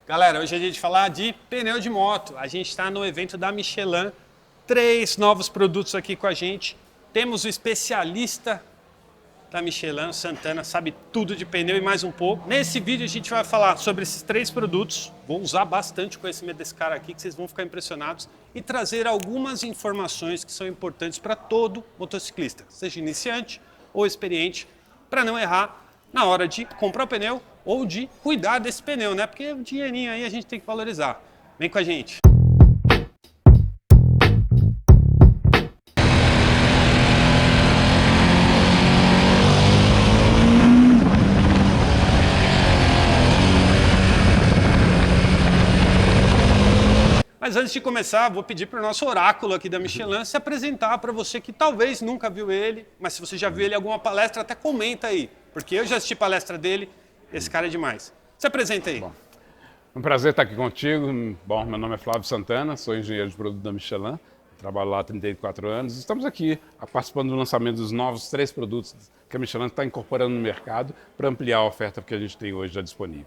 Galera, hoje a gente vai falar de pneu de moto. A gente está no evento da Michelin, 3 novos produtos aqui com a gente. Temos o especialista da Michelin, Santana, sabe tudo de pneu e mais um pouco. Nesse vídeo a gente vai falar sobre esses 3 produtos. Vou usar bastante o conhecimento desse cara aqui, que vocês vão ficar impressionados. E trazer algumas informações que são importantes para todo motociclista, seja iniciante ou experiente, para não errar na hora de comprar o pneu ou de cuidar desse pneu, né? Porque o dinheirinho aí a gente tem que valorizar. Vem com a gente. Mas antes de começar, vou pedir para o nosso oráculo aqui da Michelin se apresentar para você que talvez nunca viu ele, mas se você já viu ele em alguma palestra, até comenta aí, porque eu já assisti palestra dele, esse cara é demais. Se apresenta aí. Bom, um prazer estar aqui contigo. Bom, meu nome é Flávio Santana, sou engenheiro de produto da Michelin, trabalho lá há 34 anos. Estamos aqui participando do lançamento dos novos 3 produtos que a Michelin está incorporando no mercado para ampliar a oferta que a gente tem hoje já disponível.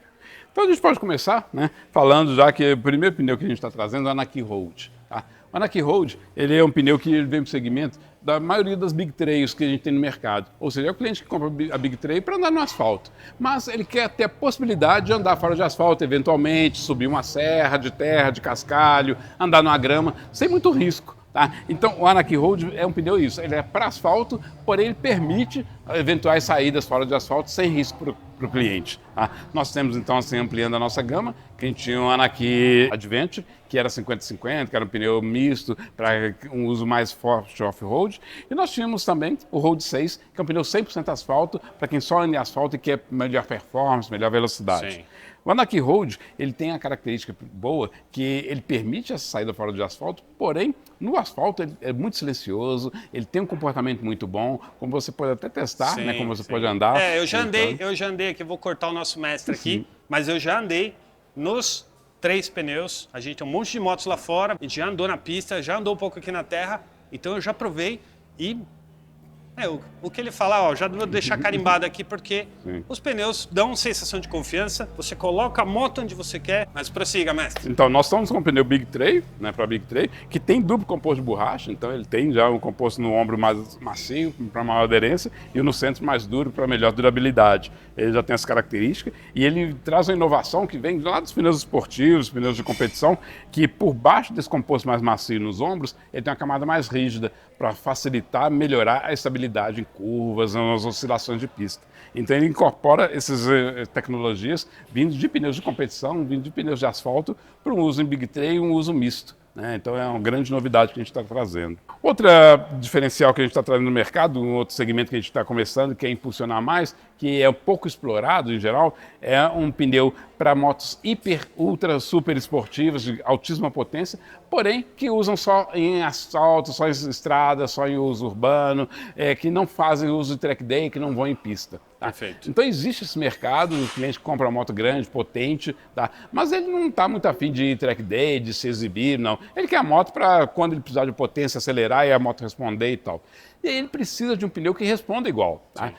Então a gente pode começar, né, falando já que o primeiro pneu que a gente está trazendo é o Anaki Road. Tá? O Anaki Road, ele é um pneu que vem para o segmento da maioria das Big Trails que a gente tem no mercado. Ou seja, é o cliente que compra a Big Trail para andar no asfalto. Mas ele quer ter a possibilidade de andar fora de asfalto, eventualmente, subir uma serra de terra, de cascalho, andar numa grama, sem muito risco. Tá? Então o Anaki Road é um pneu isso, ele é para asfalto, porém ele permite eventuais saídas fora de asfalto sem risco para o cliente. Tá? Nós temos então assim ampliando a nossa gama, que a gente tinha o Anaki Adventure, que era 50-50, que era um pneu misto para um uso mais forte off-road, e nós tínhamos também o Road 6, que é um pneu 100% asfalto, para quem só anda em asfalto e quer melhor performance, melhor velocidade. Sim. O Anaki Road, ele tem a característica boa que ele permite essa saída fora de asfalto, porém, no asfalto ele é muito silencioso, ele tem um comportamento muito bom, como você pode até testar, Sim, né, como você sim. pode andar. Eu já andei aqui, vou cortar o nosso mestre aqui, mas eu já andei nos 3 pneus, a gente tem um monte de motos lá fora, a gente já andou na pista, já andou um pouco aqui na terra, então eu já provei e... o que ele fala, ó, já vou deixar carimbado aqui porque os pneus dão sensação de confiança, você coloca a moto onde você quer, mas prossiga, mestre. Então, nós estamos com um pneu Big Trail, né, para Big Trail, que tem duplo composto de borracha, então ele tem já um composto no ombro mais macio, para maior aderência, e no centro mais duro, para melhor durabilidade. Ele já tem essa característica, e ele traz uma inovação que vem lá dos pneus esportivos, pneus de competição, que por baixo desse composto mais macio nos ombros, ele tem uma camada mais rígida, para facilitar, melhorar a estabilidade em curvas, nas oscilações de pista. Então ele incorpora essas tecnologias vindo de pneus de competição, vindo de pneus de asfalto, para um uso em Big Trail e um uso misto. Então é uma grande novidade que a gente está trazendo. Outra diferencial que a gente está trazendo no mercado, um outro segmento que a gente está começando, que é impulsionar mais, que é pouco explorado em geral, é um pneu para motos hiper, ultra, super esportivas, de altíssima potência, porém que usam só em asfalto, só em estrada, só em uso urbano, que não fazem uso de track day, que não vão em pista. Tá? Perfeito. Então existe esse mercado, o cliente compra uma moto grande, potente, tá? Mas ele não está muito afim de ir track day, de se exibir, não. Ele quer a moto para quando ele precisar de potência, acelerar e a moto responder e tal. E aí ele precisa de um pneu que responda igual. Tá?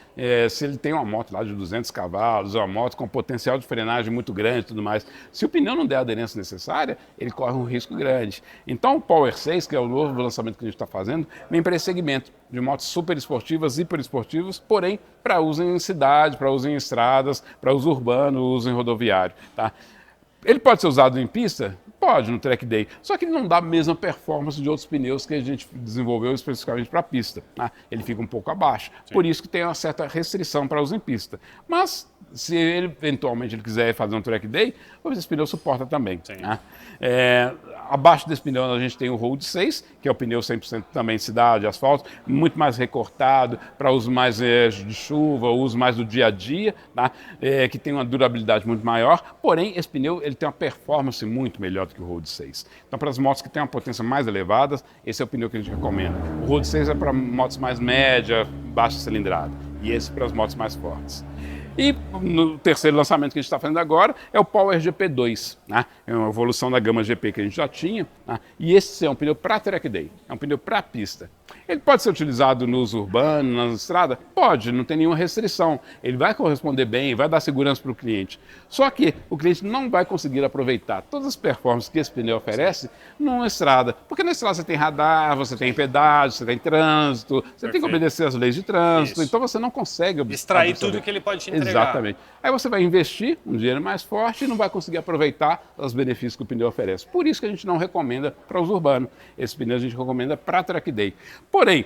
Se ele tem uma moto lá de 200 cavalos, uma moto com potencial de frenagem muito grande e tudo mais, se o pneu não der a aderência necessária, ele corre um risco grande. Então o Power 6, que é o novo lançamento que a gente está fazendo, vem para esse segmento de motos super esportivas, hiper esportivas, porém para uso em cidade, para uso em estradas, para uso urbano, uso em rodoviário. Tá? Ele pode ser usado em pista? Pode, no track day. Só que ele não dá a mesma performance de outros pneus que a gente desenvolveu especificamente para a pista. Tá? Ele fica um pouco abaixo. Sim. Por isso que tem uma certa restrição para uso em pista. Mas, se ele eventualmente ele quiser fazer um track day, esse pneu suporta também. Tá? Abaixo desse pneu a gente tem o Road 6, que é o pneu 100% também cidade, asfalto, muito mais recortado, para uso mais de chuva, uso mais do dia a dia, tá? Que tem uma durabilidade muito maior, porém esse pneu ele tem uma performance muito melhor do que o Road 6. Então para as motos que têm uma potência mais elevada, esse é o pneu que a gente recomenda. O Road 6 é para motos mais média, baixa cilindrada, e esse para as motos mais fortes. E no terceiro lançamento que a gente está fazendo agora é o Power GP2, né? É uma evolução da gama GP que a gente já tinha, né? E esse é um pneu para track day, é um pneu para pista. Ele pode ser utilizado no uso urbano, na estrada? Pode, não tem nenhuma restrição. Ele vai corresponder bem, vai dar segurança para o cliente. Só que o cliente não vai conseguir aproveitar todas as performances que esse pneu oferece numa estrada. Porque na estrada você tem radar, você tem pedágio, você tem trânsito, você tem que obedecer às leis de trânsito, Isso. então você não consegue Extrair tudo que ele pode te entregar. Exatamente. Aí você vai investir um dinheiro mais forte e não vai conseguir aproveitar os benefícios que o pneu oferece. Por isso que a gente não recomenda para uso urbano. Esse pneu a gente recomenda para track day. Porém,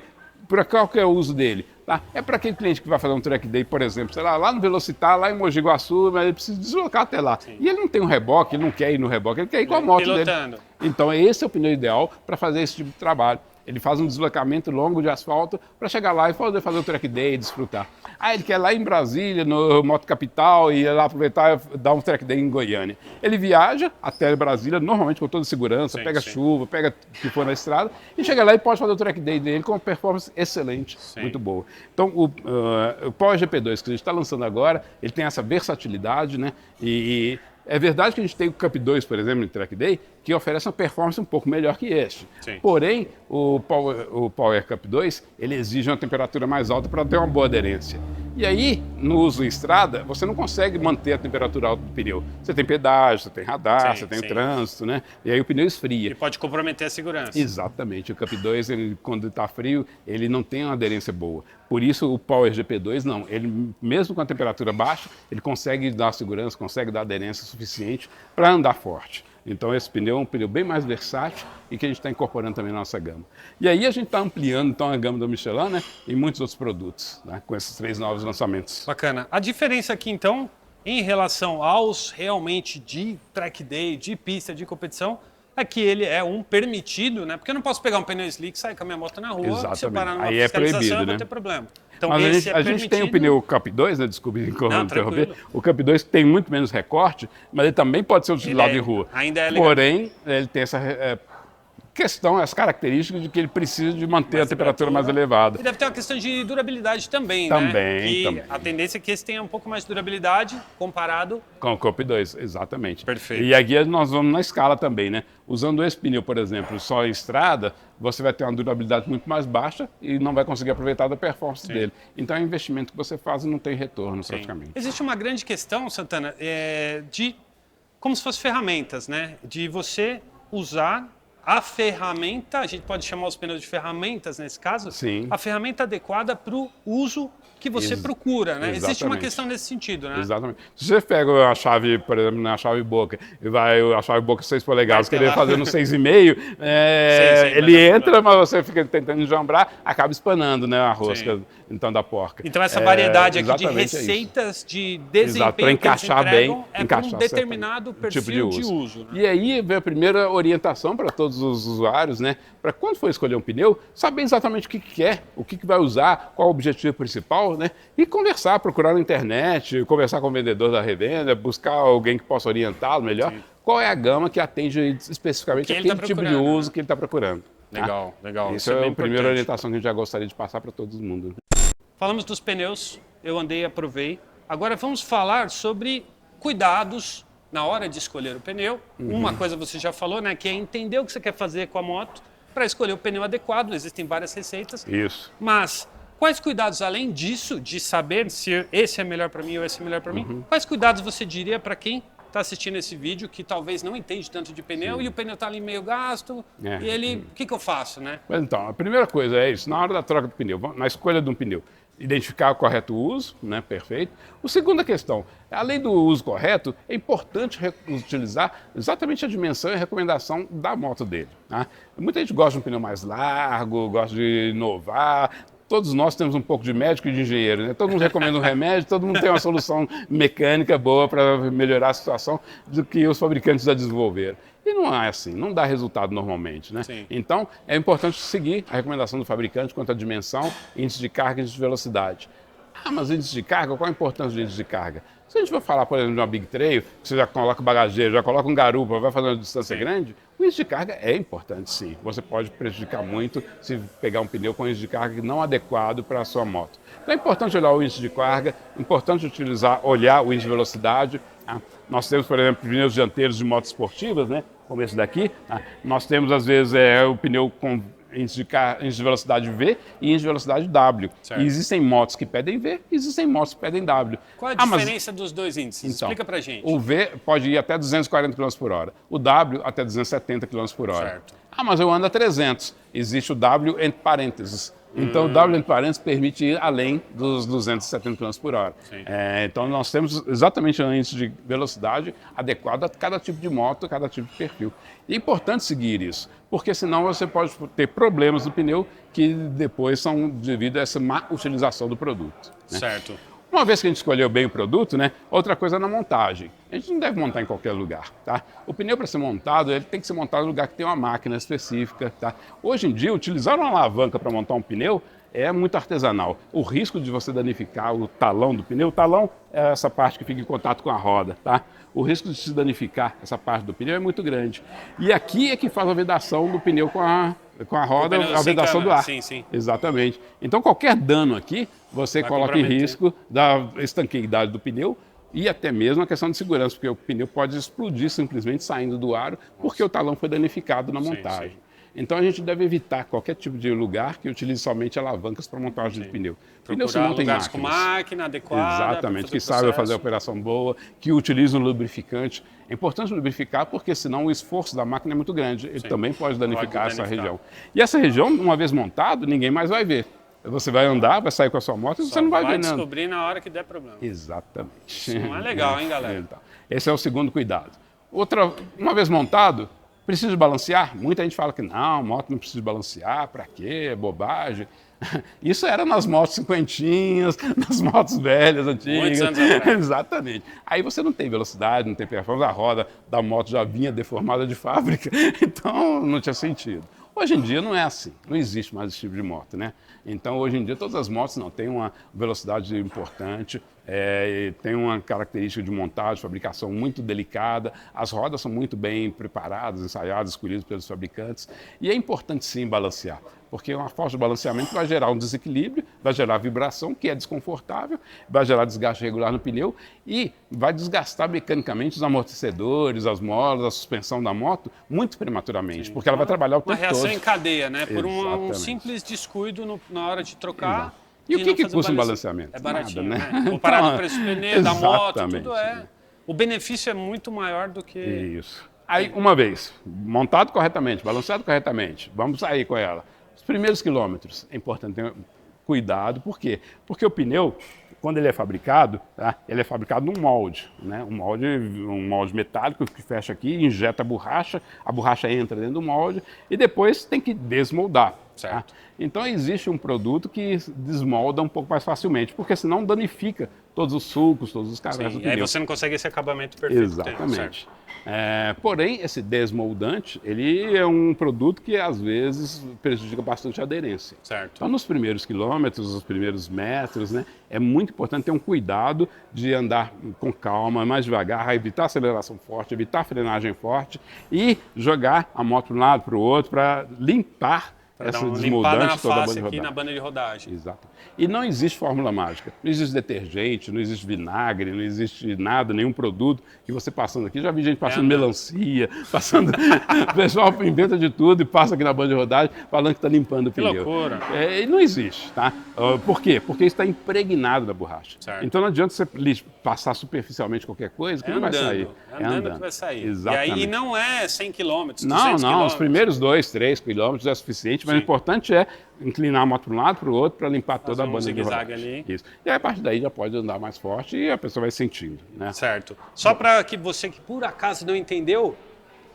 para qual que é o uso dele? Tá? É para aquele cliente que vai fazer um track day, por exemplo, sei lá no Velocitar, lá em Mogi Guaçu, mas ele precisa deslocar até lá. Sim. E ele não tem um reboque, ele não quer ir no reboque, ele quer ir com a moto pilotando. dele. Então esse é o pneu ideal para fazer esse tipo de trabalho. Ele faz um deslocamento longo de asfalto para chegar lá e poder fazer o track day e desfrutar. Ah, ele quer ir lá em Brasília, no Moto Capital, e ir lá aproveitar e dar um track day em Goiânia. Ele viaja até Brasília, normalmente com toda segurança, pega chuva, pega o que for na estrada, e chega lá e pode fazer o track day dele com uma performance excelente, muito boa. Então, o Power GP2 que a gente está lançando agora, ele tem essa versatilidade, né? E é verdade que a gente tem o Cup 2, por exemplo, no Track Day, que oferece uma performance um pouco melhor que este. Sim. Porém, o Power Cup 2, ele exige uma temperatura mais alta para ter uma boa aderência. E aí, no uso em estrada, você não consegue manter a temperatura alta do pneu. Você tem pedágio, você tem radar, você tem trânsito, né? E aí o pneu esfria. E pode comprometer a segurança. Exatamente. O Cup 2, quando está frio, ele não tem uma aderência boa. Por isso, o Power GP2, não. Ele, mesmo com a temperatura baixa, ele consegue dar segurança, consegue dar aderência suficiente para andar forte. Então esse pneu é um pneu bem mais versátil e que a gente está incorporando também na nossa gama. E aí a gente está ampliando então a gama da Michelin, né, em muitos outros produtos, né, com esses 3 novos lançamentos. Bacana. A diferença aqui então, em relação aos realmente de track day, de pista, de competição, é que ele é um permitido, né? Porque eu não posso pegar um pneu slick e sair com a minha moto na rua, Exatamente. se eu parar numa Aí é fiscalização, proibido, eu vou né? ter problema. Então, Mas esse a gente tem o pneu Cup 2, né? Desculpe interromper. O Cup 2 tem muito menos recorte, mas ele também pode ser utilizado em rua. Ainda é legal. Porém, ele tem essa questão, as características de que ele precisa de manter a temperatura mais elevada. E deve ter uma questão de durabilidade também, Também, né? Que também. a tendência é que esse tenha um pouco mais de durabilidade comparado Com o Cup 2, exatamente. Perfeito. E aqui nós vamos na escala também, né? Usando esse pneu, por exemplo, só em estrada, você vai ter uma durabilidade muito mais baixa e não vai conseguir aproveitar da performance dele. Então é um investimento que você faz e não tem retorno praticamente. Existe uma grande questão, Santana, de como se fossem ferramentas, né? De você usar a ferramenta, a gente pode chamar os pneus de ferramentas nesse caso, Sim. a ferramenta adequada para o uso que você procura, né? Existe uma questão nesse sentido, né? Exatamente. Se você pega a chave, por exemplo, na chave boca, e vai a chave boca 6 polegadas, querer fazer no 6,5, ele entra, mas você fica tentando enjambrar, acaba espanando, né, a rosca então da porca. Então essa variedade aqui de receitas de desempenho para encaixar que eles entregam bem, é para um determinado perfil de uso. Né? E aí vem a primeira orientação para todos os usuários, né? Para quando for escolher um pneu, saber exatamente o que quer, o que vai usar, qual o objetivo principal, né? E conversar, procurar na internet, conversar com o vendedor da revenda, buscar alguém que possa orientá-lo melhor. Sim. Qual é a gama que atende especificamente aquele tipo de uso que ele está procurando. Legal, legal. Isso é a primeira orientação que a gente já gostaria de passar para todo mundo. Falamos dos pneus, eu andei e aprovei. Agora vamos falar sobre cuidados na hora de escolher o pneu. Uma coisa você já falou, né, que é entender o que você quer fazer com a moto para escolher o pneu adequado. Existem várias receitas. Isso. Mas quais cuidados, além disso, de saber se esse é melhor para mim ou esse é melhor para mim, quais cuidados você diria para quem está assistindo esse vídeo que talvez não entende tanto de pneu e o pneu está ali meio gasto e ele, o que eu faço, né? Mas então, a primeira coisa é isso, na hora da troca do pneu, na escolha de um pneu, identificar o correto uso, né, perfeito. A segunda questão, além do uso correto, é importante utilizar exatamente a dimensão e a recomendação da moto dele. Tá? Muita gente gosta de um pneu mais largo, gosta de inovar. Todos nós temos um pouco de médico e de engenheiro, né? Todo mundo recomenda um remédio, todo mundo tem uma solução mecânica boa para melhorar a situação do que os fabricantes já desenvolveram. E não é assim, não dá resultado normalmente, né? Sim. Então, é importante seguir a recomendação do fabricante quanto à dimensão, índice de carga e índice de velocidade. Ah, mas índice de carga, qual a importância do índice de carga? Se a gente for falar, por exemplo, de uma Big Trail, que você já coloca bagageiro, já coloca um garupa, vai fazer uma distância grande, o índice de carga é importante, sim. Você pode prejudicar muito se pegar um pneu com índice de carga não adequado para a sua moto. Então é importante olhar o índice de carga, importante olhar o índice de velocidade. Tá? Nós temos, por exemplo, pneus dianteiros de motos esportivas, né? Como esse daqui. Tá? Nós temos, às vezes, o pneu com índice de velocidade V e índice de velocidade W. Certo. E existem motos que pedem V e existem motos que pedem W. Qual a diferença dos dois índices? Então, Explica pra gente. O V pode ir até 240 km por hora. O W até 270 km por hora. Certo. Mas eu ando a 300. Existe o W entre parênteses. Então, o W entre parênteses permite ir além dos 270 km por hora. Então, nós temos exatamente um índice de velocidade adequado a cada tipo de moto, a cada tipo de perfil. E é importante seguir isso, porque senão você pode ter problemas no pneu que depois são devido a essa má utilização do produto. Né? Certo. Uma vez que a gente escolheu bem o produto, né, outra coisa é na montagem. A gente não deve montar em qualquer lugar. Tá? O pneu, para ser montado, ele tem que ser montado em lugar que tem uma máquina específica. Tá? Hoje em dia, utilizar uma alavanca para montar um pneu é muito artesanal. O risco de você danificar o talão do pneu, o talão é essa parte que fica em contato com a roda. Tá? O risco de se danificar essa parte do pneu é muito grande. E aqui é que faz a vedação do pneu com a roda, a vedação do ar. Sim, sim. Exatamente. Então, qualquer dano aqui, você coloca em risco da estanqueidade do pneu e até mesmo a questão de segurança, porque o pneu pode explodir simplesmente saindo do aro porque o talão foi danificado na montagem. Sim. Então, a gente deve evitar qualquer tipo de lugar que utilize somente alavancas para montagem de pneu. Pneu se monta em máquinas. Com máquina adequada. Exatamente, que saiba fazer a operação boa, que utilize um lubrificante. É importante lubrificar porque senão o esforço da máquina é muito grande. Ele também pode danificar essa região. E essa região, uma vez montado, ninguém mais vai ver. Você vai andar, vai sair com a sua moto e você não vai ver nada. Vai descobrir na hora que der problema. Exatamente. Isso não é legal, hein, galera? Então, esse é o segundo cuidado. Uma vez montado, precisa de balancear? Muita gente fala que não, moto não precisa de balancear, para quê? É bobagem. Isso era nas motos cinquentinhas, nas motos velhas, antigas. Muitos anos atrás. Exatamente. Aí você não tem velocidade, não tem performance, a roda da moto já vinha deformada de fábrica, então não tinha sentido. Hoje em dia não é assim, não existe mais esse tipo de moto, né? Então, hoje em dia, todas as motos não têm uma velocidade importante, tem uma característica de montagem, fabricação muito delicada, as rodas são muito bem preparadas, ensaiadas, escolhidas pelos fabricantes, e é importante sim balancear, porque uma falta de balanceamento vai gerar um desequilíbrio, vai gerar vibração, que é desconfortável, vai gerar desgaste regular no pneu e vai desgastar mecanicamente os amortecedores, as molas, a suspensão da moto muito prematuramente, porque ela vai trabalhar o tempo todo. Uma reação em cadeia, né? Por um simples descuido na hora de trocar. Exato. E o que custa um balanceamento? É baratinho, nada, né? né? Comparado ao preço do pneu, da moto, exatamente. tudo é. O benefício é muito maior do que... Isso. Aí, uma vez, montado corretamente, balanceado corretamente, vamos sair com ela. Os primeiros quilômetros, é importante ter cuidado, por quê? Porque o pneu, quando ele é fabricado, tá? Ele é fabricado num molde, né? Um molde metálico que fecha aqui, injeta a borracha entra dentro do molde e depois tem que desmoldar. Tá? Então existe um produto que desmolda um pouco mais facilmente, porque senão danifica todos os sulcos, todos os caras do pneu. E aí você não consegue esse acabamento perfeito. Exatamente. Porém, esse desmoldante, ele é um produto que às vezes prejudica bastante a aderência. Certo. Então, nos primeiros quilômetros, nos primeiros metros, né, é muito importante ter um cuidado de andar com calma, mais devagar, evitar aceleração forte, evitar frenagem forte e jogar a moto para um lado, para o outro, para limpar essa desmoldante toda a banda de rodagem. Aqui na banda de rodagem. Exato. E não existe fórmula mágica. Não existe detergente, não existe vinagre, não existe nada, nenhum produto que você passando aqui. Já vi gente passando melancia, passando... O pessoal inventa de tudo e passa aqui na banda de rodagem falando que está limpando o pneu. Que loucura. E não existe, tá? Por quê? Porque isso está impregnado na borracha. Certo. Então não adianta você passar superficialmente qualquer coisa que não vai sair. É andando que vai sair. Exatamente. E aí não é 100 quilômetros, 200 Não, quilômetros. os primeiros 2, 3 quilômetros é suficiente, mas o importante é inclinar a moto para um lado, para o outro, para limpar toda a banda de rodagem. Ali. Isso. E aí, a partir daí já pode andar mais forte e a pessoa vai sentindo. Né? Certo. Só para que você que por acaso não entendeu,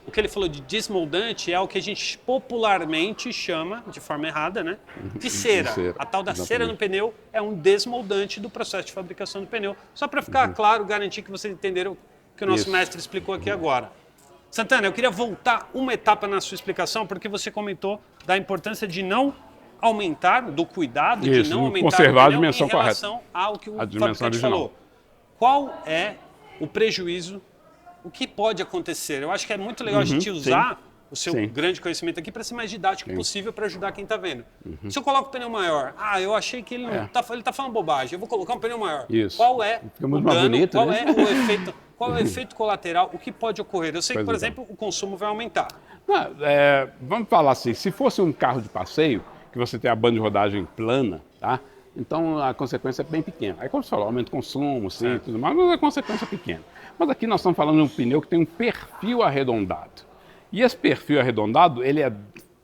o que ele falou de desmoldante é o que a gente popularmente chama, de forma errada, né? De cera. A tal da cera no pneu é um desmoldante do processo de fabricação do pneu. Só para ficar claro, garantir que vocês entenderam o que o nosso mestre explicou aqui agora. Santana, eu queria voltar uma etapa na sua explicação, porque você comentou da importância de não aumentar, do cuidado de não aumentar conservar o pneu a dimensão em relação ao que o fabricante falou. qual é o prejuízo, o que pode acontecer. Eu acho que é muito legal a gente usar o seu grande conhecimento aqui para ser mais didático possível para ajudar quem está vendo. Se eu coloco o pneu maior, eu achei que ele não ele tá falando bobagem, eu vou colocar um pneu maior. Isso. Qual é Fica muito o mais dano, bonito, qual né? é o efeito, qual é o efeito colateral, o que pode ocorrer? Eu sei que, por exemplo, o consumo vai aumentar. Vamos falar assim, se fosse um carro de passeio, que você tem a banda de rodagem plana, tá? Então a consequência é bem pequena. Aí como você falou, aumenta o consumo, sim, tudo mais, mas a consequência é pequena. Mas aqui nós estamos falando de um pneu que tem um perfil arredondado. E esse perfil arredondado, ele é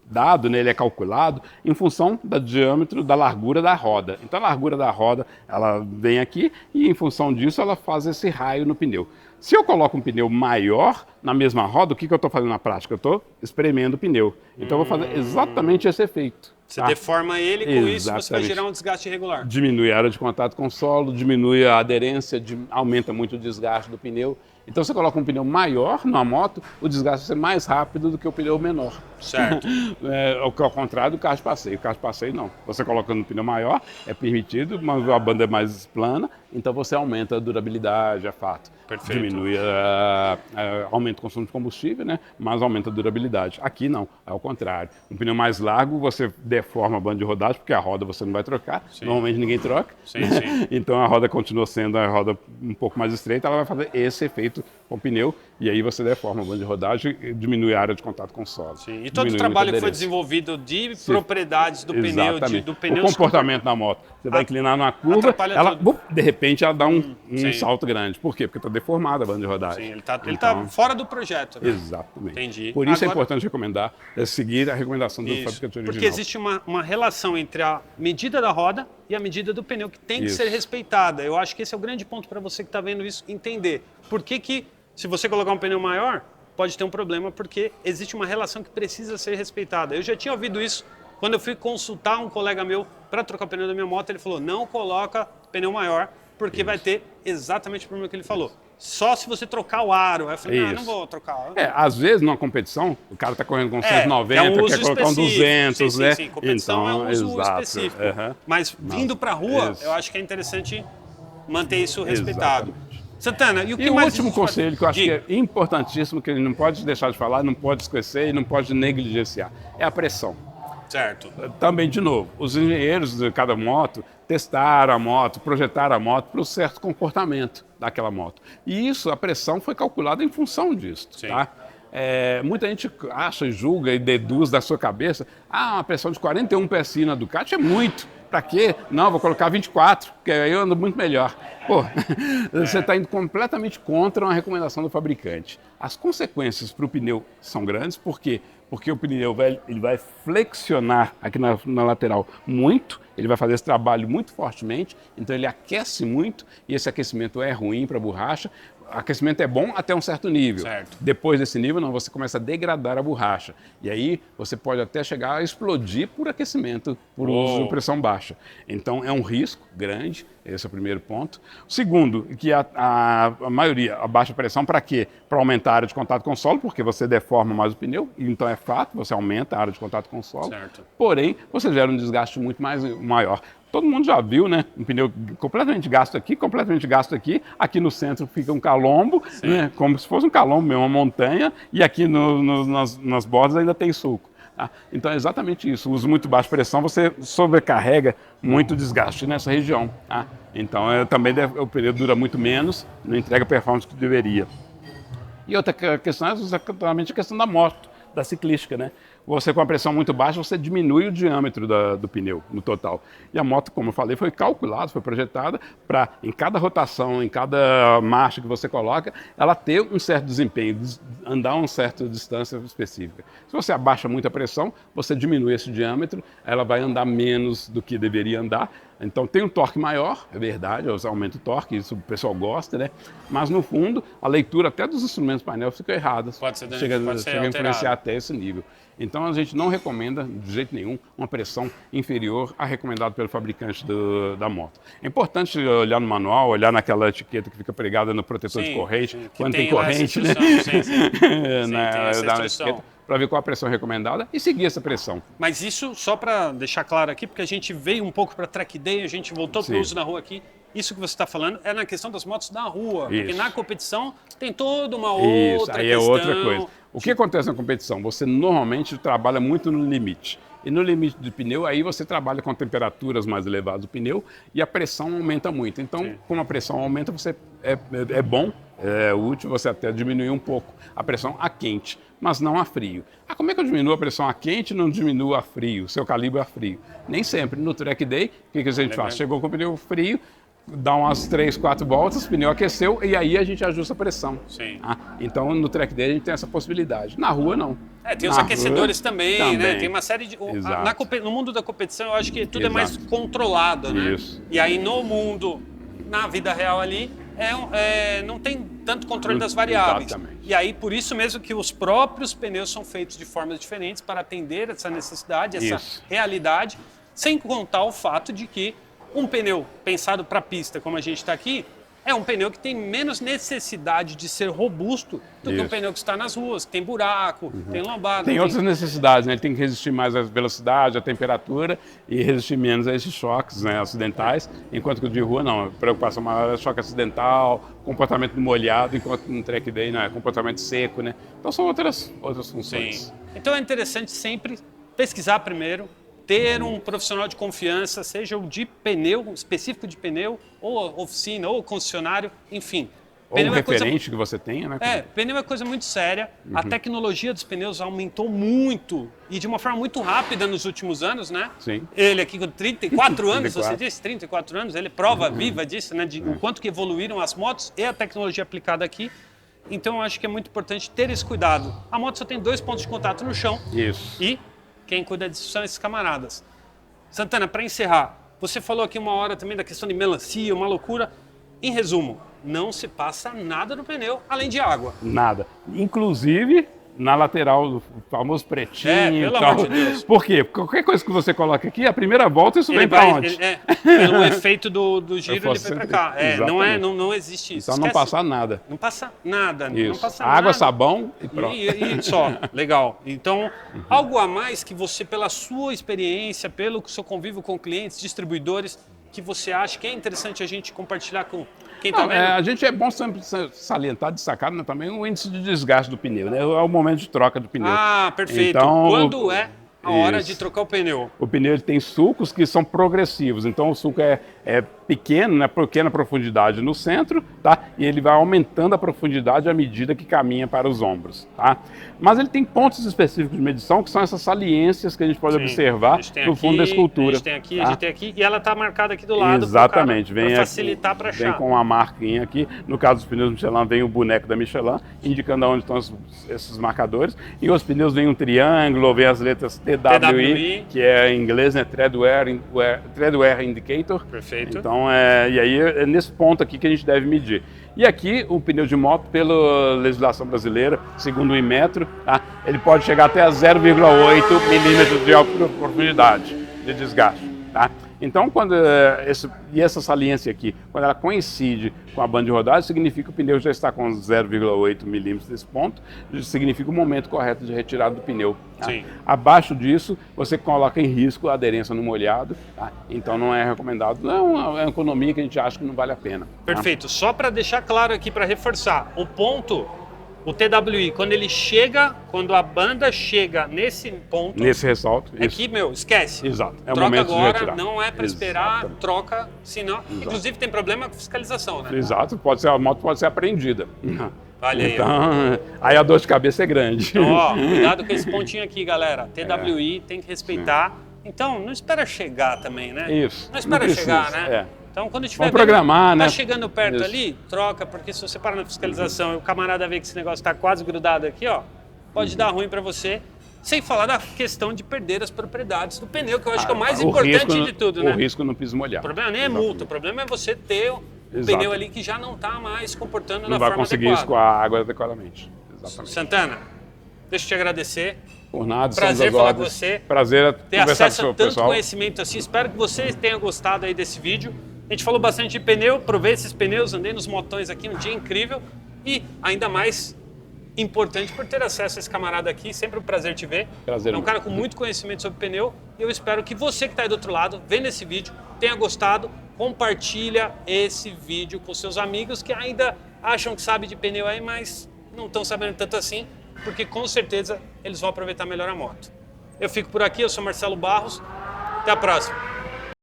dado, né, ele é calculado em função do diâmetro da largura da roda. Então a largura da roda, ela vem aqui e em função disso ela faz esse raio no pneu. Se eu coloco um pneu maior na mesma roda, o que eu estou fazendo na prática? Eu estou espremendo o pneu. Então eu vou fazer exatamente esse efeito. Você deforma ele, com isso você vai gerar um desgaste irregular. Diminui a área de contato com o solo, diminui a aderência, aumenta muito o desgaste do pneu. Então, você coloca um pneu maior na moto, o desgaste vai ser mais rápido do que o pneu menor. Certo. Ao contrário do carro de passeio. O carro de passeio, não. Você colocando um pneu maior, é permitido, mas a banda é mais plana, então você aumenta a durabilidade, é fato. Perfeito. Diminui, aumenta o consumo de combustível, né? Mas aumenta a durabilidade. Aqui, não. É ao contrário. Um pneu mais largo, você deforma a banda de rodagem, porque a roda você não vai trocar. Sim. Normalmente ninguém troca. Sim, sim. Então, a roda continua sendo a roda um pouco mais estreita, ela vai fazer esse efeito com o pneu, e aí você deforma a banda de rodagem e diminui a área de contato com o solo. Sim. E todo o trabalho que foi desenvolvido de propriedades do pneu, do pneu... O comportamento da moto. Você vai inclinar numa curva, de repente ela dá um salto grande. Por quê? Porque está deformada a banda de rodagem. Sim, ele tá fora do projeto. Né? Exatamente. Entendi. Por isso é importante recomendar, seguir a recomendação do fabricante original. Porque existe uma relação entre a medida da roda e a medida do pneu que tem que ser respeitada. Eu acho que esse é o grande ponto para você que está vendo isso entender. Por que, se você colocar um pneu maior, pode ter um problema, porque existe uma relação que precisa ser respeitada. Eu já tinha ouvido isso quando eu fui consultar um colega meu para trocar o pneu da minha moto. Ele falou, não coloca pneu maior, porque vai ter exatamente o problema que ele falou. Só se você trocar o aro. Aí eu falei, não vou trocar. Às vezes, numa competição, o cara está correndo com 190, quer colocar um 200, né? Sim, competição então, é um uso específico. Mas vindo para a rua, eu acho que é interessante manter isso respeitado. Santana, e o que mais... o último conselho que eu acho que é importantíssimo, que ele não pode deixar de falar, não pode esquecer e não pode negligenciar, é a pressão. Certo. Também, de novo, os engenheiros de cada moto testaram a moto, projetaram a moto para um certo comportamento daquela moto. E isso, a pressão foi calculada em função disso. Tá? Muita gente acha, julga e deduz da sua cabeça, uma pressão de 41 PSI na Ducati é muito. Para quê? Não, vou colocar 24, porque aí eu ando muito melhor. Pô, você está indo completamente contra uma recomendação do fabricante. As consequências para o pneu são grandes, por quê? Porque o pneu ele vai flexionar aqui na lateral muito, ele vai fazer esse trabalho muito fortemente, então ele aquece muito, e esse aquecimento é ruim para a borracha. Aquecimento é bom até um certo nível. Certo. Depois desse nível, não, você começa a degradar a borracha. E aí você pode até chegar a explodir por aquecimento, por uso de pressão baixa. Então é um risco grande, esse é o primeiro ponto. O segundo, que a maioria, a baixa pressão, para quê? Para aumentar a área de contato com o solo, porque você deforma mais o pneu, então é fato, você aumenta a área de contato com o solo. Certo. Porém, você gera um desgaste muito maior. Todo mundo já viu, né? Um pneu completamente gasto aqui aqui no centro fica um calombo, né? Como se fosse um calombo mesmo, uma montanha, e aqui nas bordas ainda tem sulco. Tá? Então é exatamente isso, o uso muito baixa pressão, você sobrecarrega muito desgaste nessa região. Tá? Então também o pneu dura muito menos, não entrega a performance que deveria. E outra questão é exatamente a questão da moto, da ciclística, né? Você com a pressão muito baixa, você diminui o diâmetro do pneu no total. E a moto, como eu falei, foi calculada, foi projetada para, em cada rotação, em cada marcha que você coloca, ela ter um certo desempenho, andar uma certa distância específica. Se você abaixa muito a pressão, você diminui esse diâmetro, ela vai andar menos do que deveria andar. Então tem um torque maior, é verdade, aumenta o torque, isso o pessoal gosta, né? Mas no fundo, a leitura até dos instrumentos painel fica errada. Chega a influenciar até esse nível. Então a gente não recomenda, de jeito nenhum, uma pressão inferior à recomendada pelo fabricante da moto. É importante olhar no manual, olhar naquela etiqueta que fica pregada no protetor de corrente, quando tem corrente, né? Para ver qual a pressão recomendada e seguir essa pressão. Mas isso, só para deixar claro aqui, porque a gente veio um pouco para track day, a gente voltou para o uso na rua aqui, isso que você está falando é na questão das motos da rua, porque Isso. na competição tem toda uma Isso, outra aí questão. é outra coisa. O que acontece na competição? Você normalmente trabalha muito no limite. E no limite do pneu, aí você trabalha com temperaturas mais elevadas do pneu e a pressão aumenta muito. Então, como a pressão aumenta, você é bom, é útil você até diminuir um pouco a pressão a quente, mas não a frio. Ah, como é que eu diminuo a pressão a quente e não diminuo a frio, seu calibre a frio? Nem sempre. No track day, o que a gente faz? Chegou com o pneu frio, dá umas 3, 4 voltas, o pneu aqueceu e aí a gente ajusta a pressão. Sim. Então, no track day a gente tem essa possibilidade. Na rua, não. Tem os aquecedores também, né? Tem uma série de... Exato. No mundo da competição, eu acho que tudo é Exato. mais controlado, né? Isso. E aí, no mundo, na vida real ali, não tem tanto controle das variáveis. Exatamente. E aí, por isso mesmo que os próprios pneus são feitos de formas diferentes para atender essa necessidade, essa Isso. realidade, sem contar o fato de que um pneu pensado para pista, como a gente está aqui, é um pneu que tem menos necessidade de ser robusto do que um Isso. pneu que está nas ruas, que tem buraco, tem lombada. Tem outras necessidades, né? Ele tem que resistir mais à velocidade, à temperatura e resistir menos a esses choques, né, acidentais, enquanto que o de rua não. A preocupação maior é choque acidental, comportamento no molhado, enquanto no track day não é comportamento seco, né? Então são outras funções. Sim. Então é interessante sempre pesquisar primeiro, ter um profissional de confiança, seja o de pneu, específico de pneu, ou oficina, ou concessionário, enfim. Ou um referente que você tenha, né? Pneu é coisa muito séria. A tecnologia dos pneus aumentou muito e de uma forma muito rápida nos últimos anos, né? Sim. Ele aqui com 34 anos, 34. você disse, 34 anos, ele é prova viva disso, né? De o quanto que evoluíram as motos e a tecnologia aplicada aqui. Então eu acho que é muito importante ter esse cuidado. A moto só tem 2 pontos de contato no chão. Isso. E quem cuida disso são esses camaradas. Santana, para encerrar, você falou aqui uma hora também da questão de melancia, uma loucura. Em resumo, não se passa nada no pneu além de água. Nada. Inclusive na lateral, o famoso pretinho pelo e tal. amor de Deus. Por quê? Porque qualquer coisa que você coloca aqui, a primeira volta, isso vem para onde? Pelo efeito do giro, ele foi para cá. Exatamente. Não existe isso. Então não passa nada. Não passa nada. Isso. Não passa Água, nada. sabão e pronto. E só. Legal. Então, algo a mais que você, pela sua experiência, pelo seu convívio com clientes, distribuidores, que você acha que é interessante a gente compartilhar com quem está vendo? A gente é bom sempre salientar, destacar, né, também o índice de desgaste do pneu, né? É o momento de troca do pneu. Ah, perfeito. Então, quando é a hora isso. de trocar o pneu? O pneu ele tem sulcos que são progressivos, então o sulco é pequeno, né, pequena profundidade no centro, tá? E ele vai aumentando a profundidade à medida que caminha para os ombros, tá? Mas ele tem pontos específicos de medição que são essas saliências que a gente pode observar no fundo da escultura. A gente tem aqui, tá? a gente tem aqui, e ela está marcada aqui do lado. Exatamente. Para facilitar para achar. Vem com uma marquinha aqui. No caso dos pneus Michelin, vem o boneco da Michelin, indicando onde estão esses marcadores. E os pneus vem um triângulo, vem as letras TWI, que é em inglês, né? Tread Wear Indicator. Perfeito. Então, e aí é nesse ponto aqui que a gente deve medir. E aqui, o pneu de moto, pela legislação brasileira, segundo o Inmetro, tá? Ele pode chegar até a 0,8 milímetros de profundidade de desgaste. Tá? Então, essa saliência aqui, quando ela coincide com a banda de rodagem, significa que o pneu já está com 0,8 milímetros desse ponto, significa o momento correto de retirada do pneu. Tá? Sim. Abaixo disso, você coloca em risco a aderência no molhado, tá? Então não é recomendado, não é uma economia que a gente acha que não vale a pena. Tá? Perfeito. Só para deixar claro aqui, para reforçar, o ponto, o TWI, quando a banda chega nesse ponto... Nesse ressalto. Aqui, esquece. Exato. É o troca momento agora, de retirar. não é para esperar, Exatamente. troca, senão... Exato. Inclusive tem problema com fiscalização, né? Exato, a moto pode ser apreendida. Olha aí. Então, aí a dor de cabeça é grande. Então, ó, cuidado com esse pontinho aqui, galera. TWI tem que respeitar. Então, não espera chegar também, né? Isso. Não espera chegar, né? Então, quando tiver... Vamos programar, né? Tá chegando perto Isso. ali, troca, porque se você para na fiscalização e o camarada vê que esse negócio está quase grudado aqui, ó, pode dar ruim para você. Sem falar da questão de perder as propriedades do pneu, que eu acho que é o mais importante de tudo, né? O risco no piso molhado. O problema nem é multa, o problema é você ter o pneu ali que já não está mais comportando da forma adequada. Não vai conseguir escoar a água adequadamente. Exatamente. Santana, deixa eu te agradecer. Por nada, prazer falar com você. Prazer ter acesso a tanto conhecimento assim. Espero que vocês tenham gostado aí desse vídeo. A gente falou bastante de pneu, provei esses pneus, andei nos motões aqui, um dia incrível. E ainda mais importante por ter acesso a esse camarada aqui, sempre um prazer te ver. Prazer. É um cara com muito conhecimento sobre pneu e eu espero que você que está aí do outro lado, vendo esse vídeo, tenha gostado, compartilha esse vídeo com seus amigos que ainda acham que sabem de pneu aí, mas não estão sabendo tanto assim, porque com certeza eles vão aproveitar melhor a moto. Eu fico por aqui, eu sou Marcelo Barros, até a próxima.